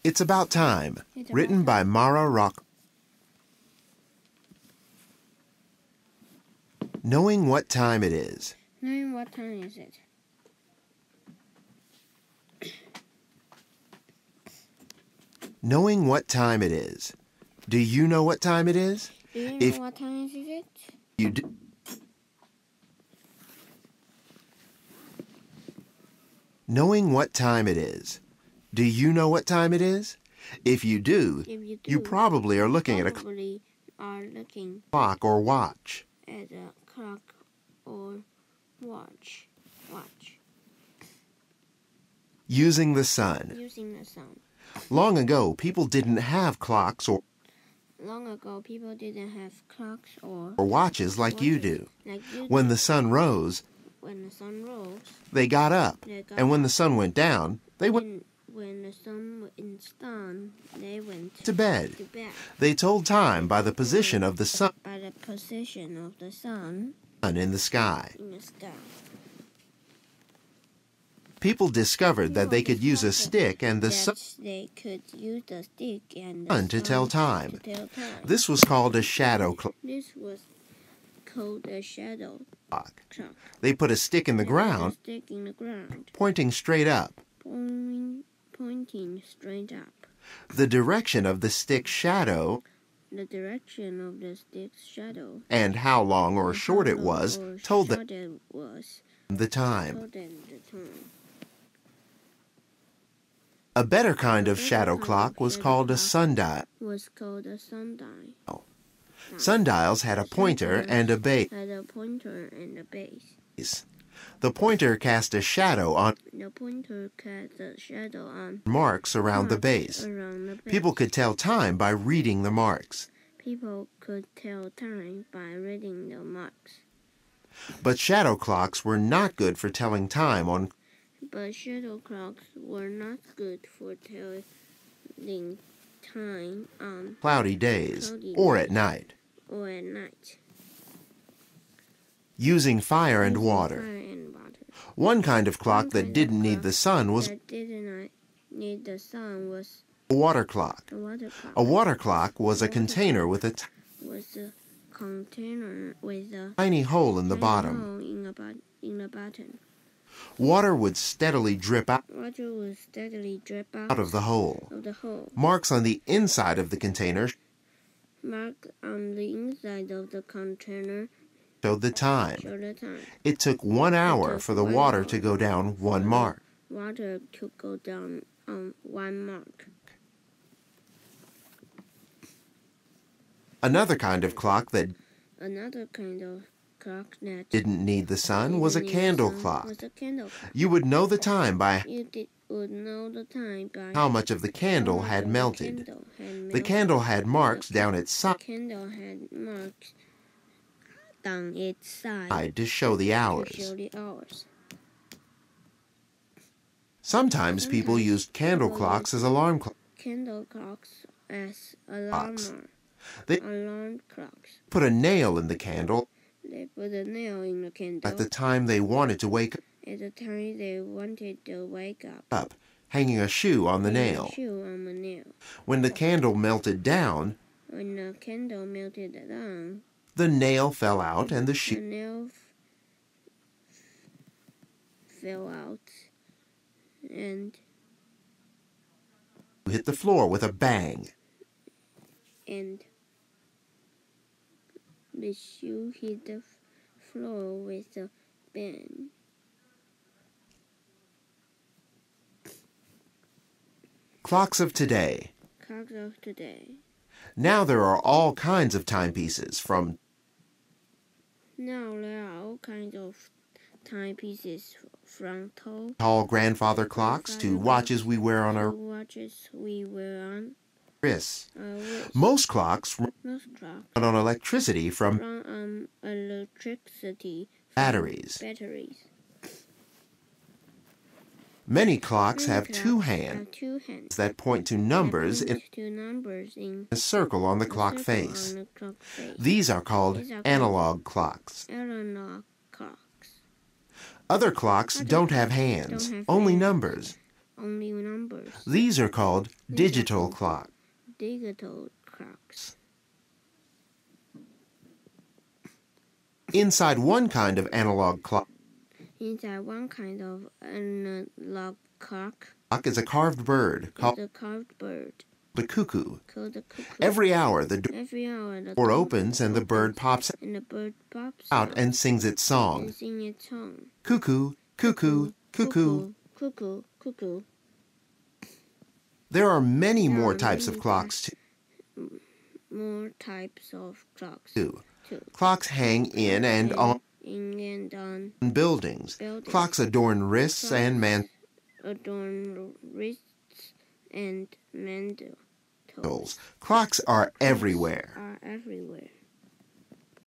It's About Time, It's written About by Time. Mara Rock. Knowing what time it is. Knowing what time is it? Knowing what time it is. Do you know what time it is? Do you If know what time is it? you do. Knowing what time it is. Do you know what time it is? If you do, you probably are looking at a clock or watch. At a clock or watch. Using the sun. Using the sun. Long ago, people didn't have clocks or watches like you do. When the sun rose, they got up. And when the sun went down, they went to bed. They told time by the position of the sun in the sky. People discovered that they could use a stick and the sun to tell time. This was called a shadow clock. They put a stick in the ground, pointing straight up. The direction of the stick's shadow and how long or short it was told them the time. A better kind of shadow clock was called a sundial. Sundials had a pointer and a base. The pointer cast a shadow on marks around the base. People could tell time by reading the marks. But shadow clocks were not good for telling time on cloudy days or at night. Using fire and water. One kind of clock that didn't need the sun was a water clock. A water clock was a container with a tiny hole in the bottom. Water would steadily drip out of the hole. Marks on the inside of the container showed the time. It took 1 hour for the water to go down 1 mark. Another kind of clock that didn't need the sun was a candle clock. You would know the time by how much of the candle had melted. The candle had marks down its side to show the hours. Sometimes people used candle clocks as alarm clocks. They put a nail in the candle at the time they wanted to wake up, hanging a shoe on the nail. When the candle melted down, the nail fell out and the shoe and hit the floor with a bang. And the shoe hit the floor with a bang. Clocks of today. Now there are all kinds of timepieces, from tall grandfather clocks to watches we wear on our wrists. Most clocks run on electricity from batteries. Many clocks have two hands that point to numbers in a circle on the clock face. These are called analog clocks. Other clocks don't have hands, only numbers. only numbers. These are called digital clocks. Digital clocks. Inside one kind of analog clock Inside one kind of analog clock is a carved bird called a carved bird the cuckoo. called the cuckoo. Every hour the the door opens and the bird pops out and sings its song. Cuckoo, cuckoo, cuckoo. Cuckoo, cuckoo. There are many more types of clocks More types of clocks too. Clocks hang in and on buildings. Clocks adorn wrists and mantles. Clocks are everywhere.